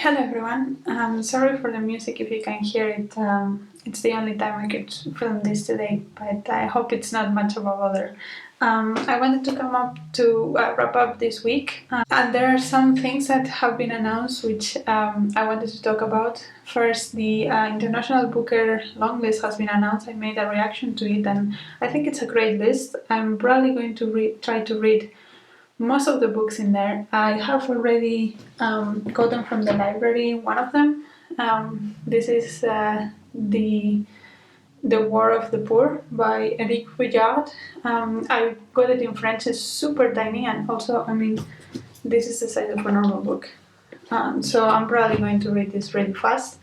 Hello everyone. Sorry for the music if you can hear it. It's the only time I could film this today, but I hope it's not much of a bother. I wanted to come up to wrap up this week, and there are some things that have been announced which I wanted to talk about. First, the International Booker long list has been announced. I made a reaction to it, and I think it's a great list. I'm probably going to try to read most of the books in there. I have already got them from the library, one of them. This is the War of the Poor by Eric Vuillard. I got it in French. It's super tiny, and also, this is the size of a normal book. So I'm probably going to read this really fast.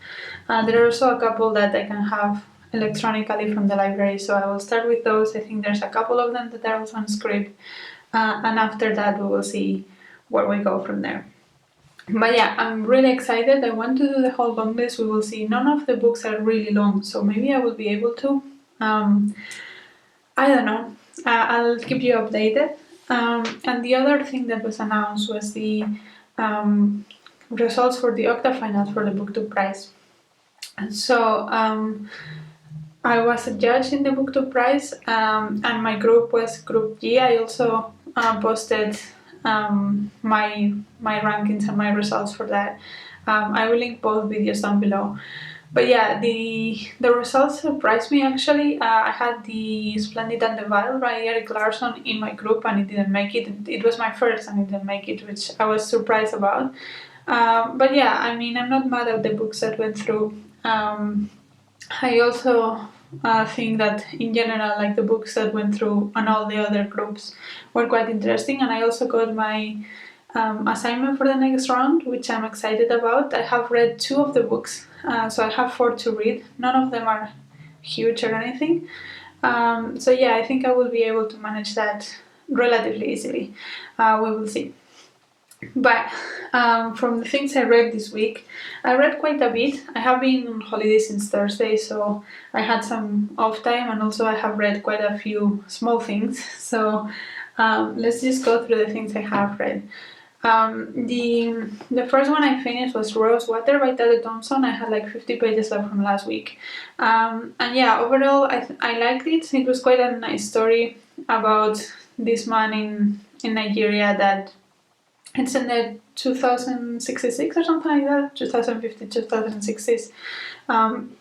There are also a couple that I can have electronically from the library, so I will start with those. I think there's a couple of them that are also on script. And after that we will see where we go from there. But yeah, I'm really excited. I want to do the whole long list. We will see. None of the books are really long, so maybe I will be able to. I don't know. I'll keep you updated. And the other thing that was announced was the results for the Octa finals for the Booktube prize. And so I was a judge in the Booktube prize, and my group was Group G. I also posted my rankings and my results for that. I will link both videos down below. But yeah, the results surprised me actually. I had the Splendid and the Vile by Erik Larsson in my group, and it didn't make it. It was my first and it didn't make it, which I was surprised about. But yeah, I'm not mad at the books that went through. I also think that in general, like, the books that went through on all the other groups were quite interesting, and I also got my assignment for the next round, which I'm excited about. I have read 2 of the books, so I have 4 to read. None of them are huge or anything, so yeah, I think I will be able to manage that relatively easily. We will see. But from the things I read this week, I read quite a bit. I have been on holiday since Thursday, so I had some off time, and also I have read quite a few small things. So let's just go through the things I have read. The first one I finished was Rosewater by Tade Thompson. I had like 50 pages left from last week. And yeah, overall I liked it. It was quite a nice story about this man in Nigeria that it's in the 2066 or something like that, 2050, 2060s. And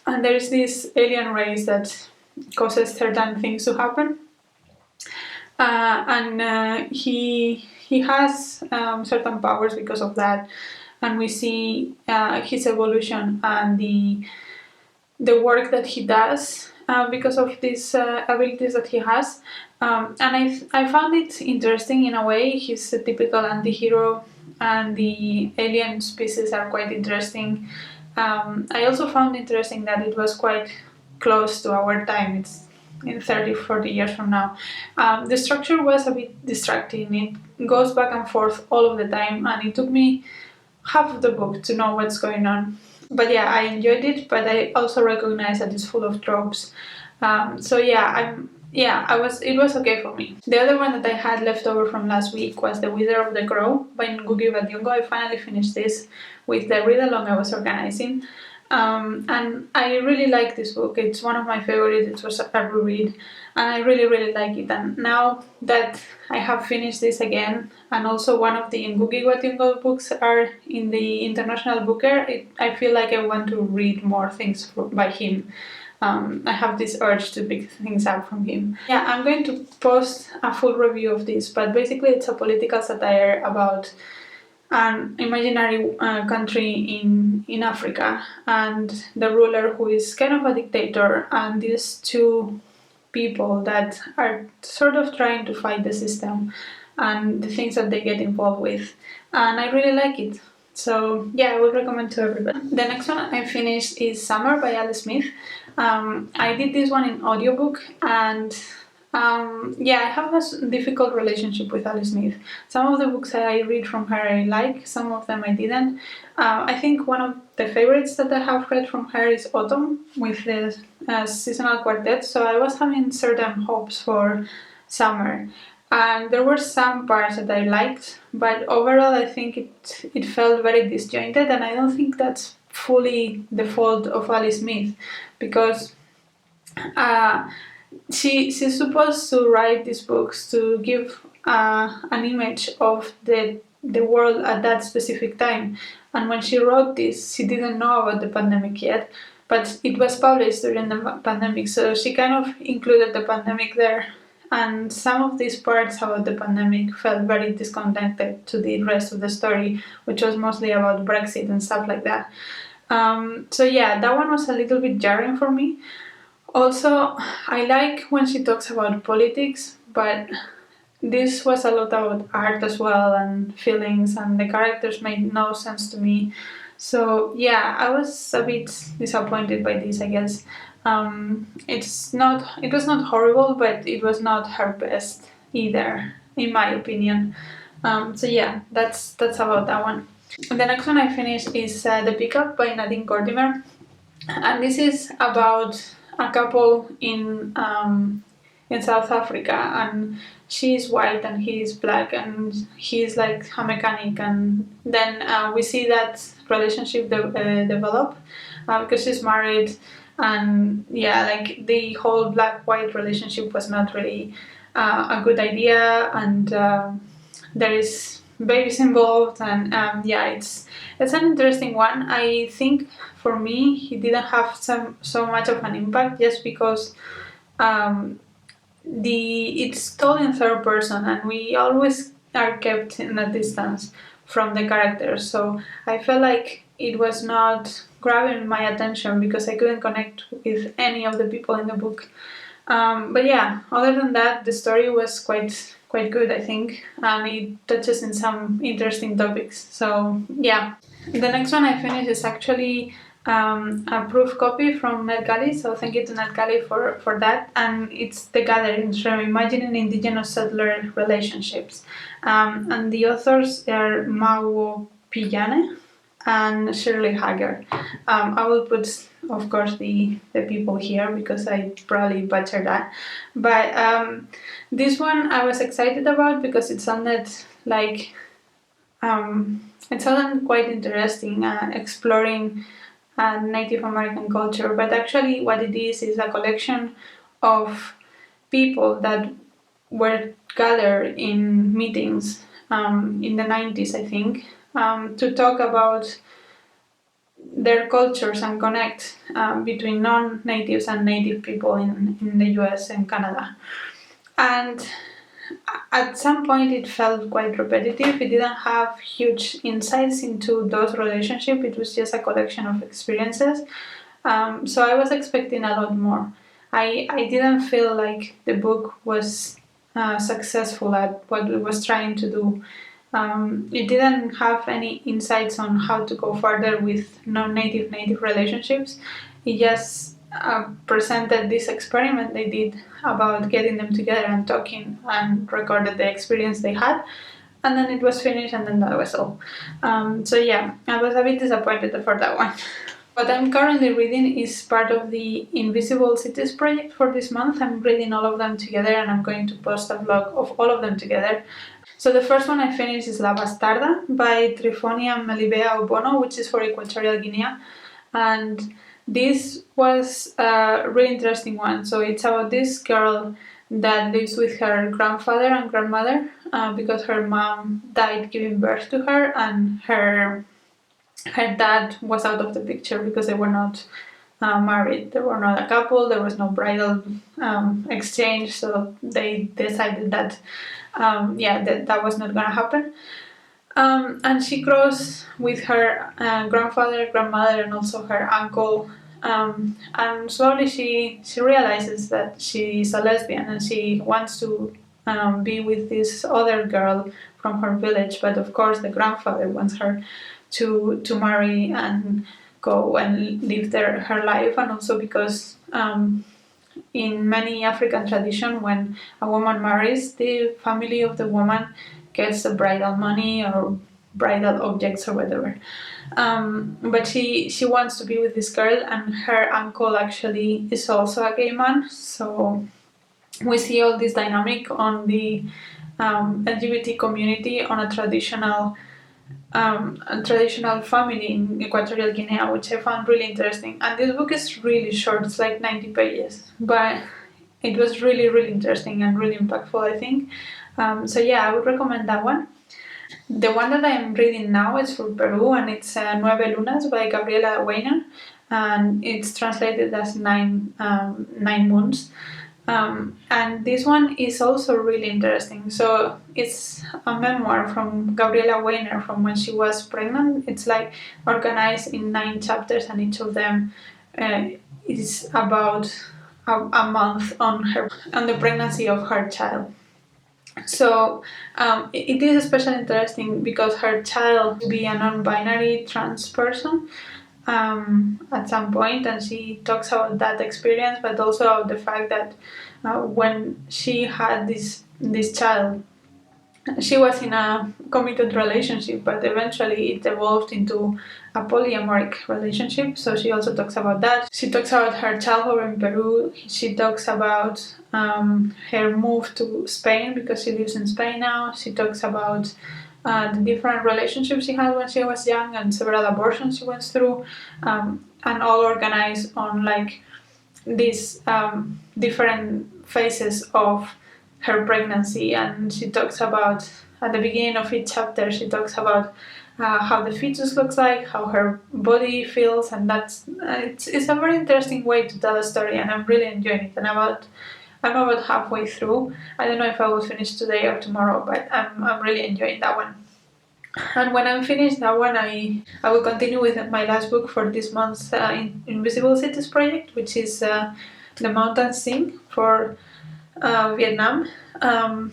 there's this alien race that causes certain things to happen. And he has certain powers because of that. And we see his evolution and the work that he does because of these abilities that he has. And I found it interesting in a way. He's a typical anti-hero, and the alien species are quite interesting. I also found interesting that it was quite close to our time. It's in 30-40 years from now. The structure was a bit distracting. It goes back and forth all of the time, and it took me half of the book to know what's going on. But yeah, I enjoyed it, but I also recognize that it's full of tropes. So yeah, it was okay for me. The other one that I had left over from last week was The Wither of the Crow by Ngugi. I finally finished this with the read-along I was organizing. And I really like this book. It's one of my favorites. It was a reread, and I really like it. And now that I have finished this again, and also one of the Ngugi books are in the International Booker, I feel like I want to read more things by him. I have this urge to pick things up from him. Yeah, I'm going to post a full review of this, but basically it's a political satire about an imaginary country in Africa, and the ruler who is kind of a dictator, and these 2 people that are sort of trying to fight the system and the things that they get involved with. And I really like it. So yeah, I would recommend to everybody. The next one I finished is Summer by Alice Smith. I did this one in audiobook, and yeah, I have a difficult relationship with Alice Smith. Some of the books I read from her I like, some of them I didn't. I think one of the favorites that I have read from her is Autumn, with the seasonal quartet, so I was having certain hopes for Summer. and there were some parts that I liked, but overall I think it felt very disjointed, and I don't think that's fully the fault of Alice Smith, because uh, she's supposed to write these books to give an image of the world at that specific time. And when she wrote this, she didn't know about the pandemic yet, but it was published during the pandemic, so she kind of included the pandemic there. And some of these parts about the pandemic felt very disconnected to the rest of the story, which was mostly about Brexit and stuff like that. So yeah, that one was a little bit jarring for me. Also, I like when she talks about politics, but this was a lot about art as well and feelings, and the characters made no sense to me. So yeah, I was a bit disappointed by this, I guess. It was not horrible, but it was not her best either, in my opinion. So yeah, that's about that one. And the next one I finished is The Pickup by Nadine Gordimer, and this is about a couple in South Africa, and she's white and he's black, and he's like a mechanic, and then we see that relationship develop because she's married, and yeah, like the whole black-white relationship was not really a good idea, and there is babies involved, and yeah, it's an interesting one. I think for me he didn't have so much of an impact just because um, it's told in third person, and we always are kept in a distance from the characters, so I felt like it was not grabbing my attention because I couldn't connect with any of the people in the book. But yeah, other than that, the story was quite good, I think, and it touches in some interesting topics. So yeah, the next one I finished is actually a proof copy from NetGalley, so thank you to NetGalley for that. And it's The Gatherings, Reimagining Indigenous Settler Relationships. And the authors are Mawopiyane and Shirley Hager. I will put, of course, the people here because I probably butchered that. But this one I was excited about because it sounded like it sounded quite interesting, exploring Native American culture. But actually, what it is a collection of people that were gathered in meetings in the 90s, I think, to talk about their cultures and connect between non-natives and native people in the US and Canada. And at some point it felt quite repetitive. It didn't have huge insights into those relationships. It was just a collection of experiences. So I was expecting a lot more. I didn't feel like the book was successful at what it was trying to do. It didn't have any insights on how to go further with non-native native relationships. It just presented this experiment they did about getting them together and talking, and recorded the experience they had, and then it was finished, and then that was all. So yeah, I was a bit disappointed for that one. What I'm currently reading is part of the Invisible Cities project for this month. I'm reading all of them together, and I'm going to post a vlog of all of them together. So the first one I finished is La Bastarda by Trifonia Melibea Ozono, which is for Equatorial Guinea. And this was a really interesting one. So it's about this girl that lives with her grandfather and grandmother because her mom died giving birth to her, and her dad was out of the picture because they were not married. They were not a couple. There was no bridal exchange, so they decided that that was not gonna happen. And she grows with her grandfather, grandmother, and also her uncle. And slowly she realizes that she is a lesbian, and she wants to be with this other girl from her village. But of course, the grandfather wants her to marry and go and live her life, and also because in many African tradition, when a woman marries, the family of the woman gets the bridal money or bridal objects or whatever. But she wants to be with this girl, and her uncle actually is also a gay man. So we see all this dynamic on the LGBT community on a traditional family in Equatorial Guinea, which I found really interesting. And this book is really short; it's like 90 pages, but it was really, really interesting and really impactful, I think. So yeah, I would recommend that one. The one that I'm reading now is for Peru, and it's Nueve Lunas by Gabriela Weiner, and it's translated as nine moons. And this one is also really interesting. So it's a memoir from Gabriela Weiner from when she was pregnant. It's like organized in 9 chapters, and each of them is about a month on the pregnancy of her child. So it is especially interesting because her child will be a non-binary trans person at some point, and she talks about that experience, but also about the fact that when she had this child, she was in a committed relationship, but eventually it evolved into a polyamoric relationship. So she also talks about that. She talks about her childhood in Peru. She talks about her move to Spain because she lives in Spain now. She talks about the different relationships she had when she was young and several abortions she went through, and all organized on like these different phases of her pregnancy. And she talks about, at the beginning of each chapter, she talks about how the fetus looks like, how her body feels, and that's it's a very interesting way to tell a story, and I'm really enjoying it. And I'm about halfway through. I don't know if I will finish today or tomorrow, but I'm really enjoying that one. And when I'm finished that one, I will continue with my last book for this month's Invisible Cities project, which is The Mountains Sing for Vietnam. And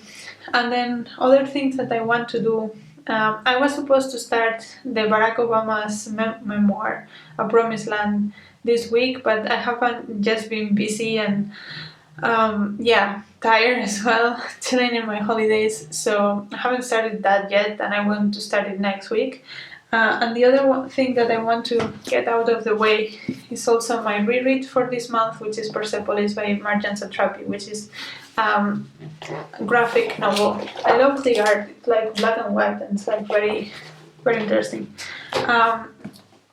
then other things that I want to do. I was supposed to start the Barack Obama's memoir, A Promised Land, this week, but I haven't, just been busy and tired as well, chilling in my holidays, so I haven't started that yet, and I want to start it next week. And the other thing that I want to get out of the way is also my reread for this month, which is Persepolis by Marjane Satrapi, which is a graphic novel. I love the art, it's like black and white, and it's like very, very interesting.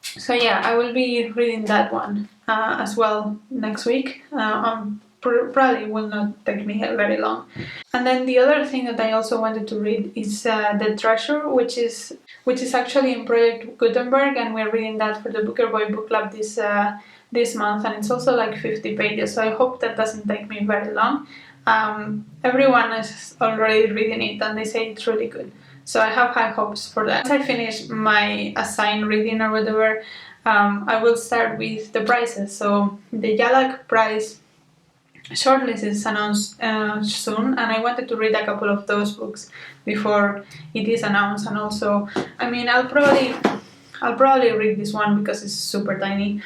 So yeah, I will be reading that one as well next week. Probably will not take me very long. And then the other thing that I also wanted to read is The Treasure, which is actually in Project Gutenberg, and we're reading that for the Booker Boy Book Club this month, and it's also like 50 pages, so I hope that doesn't take me very long. Everyone is already reading it, and they say it's really good, so I have high hopes for that. Once I finish my assigned reading or whatever, I will start with the prizes. So the Yalak prize shortlist is announced soon, and I wanted to read a couple of those books before it is announced. And also, I mean, I'll probably read this one because it's super tiny,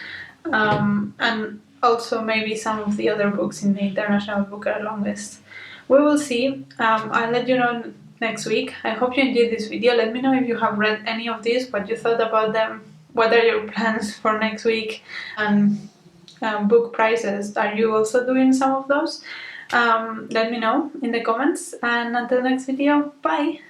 and also maybe some of the other books in the International Booker long list. We will see. I'll let you know next week. I hope you enjoyed this video. Let me know if you have read any of these, what you thought about them, what are your plans for next week, and book prices. Are you also doing some of those? Let me know in the comments, and until next video, bye!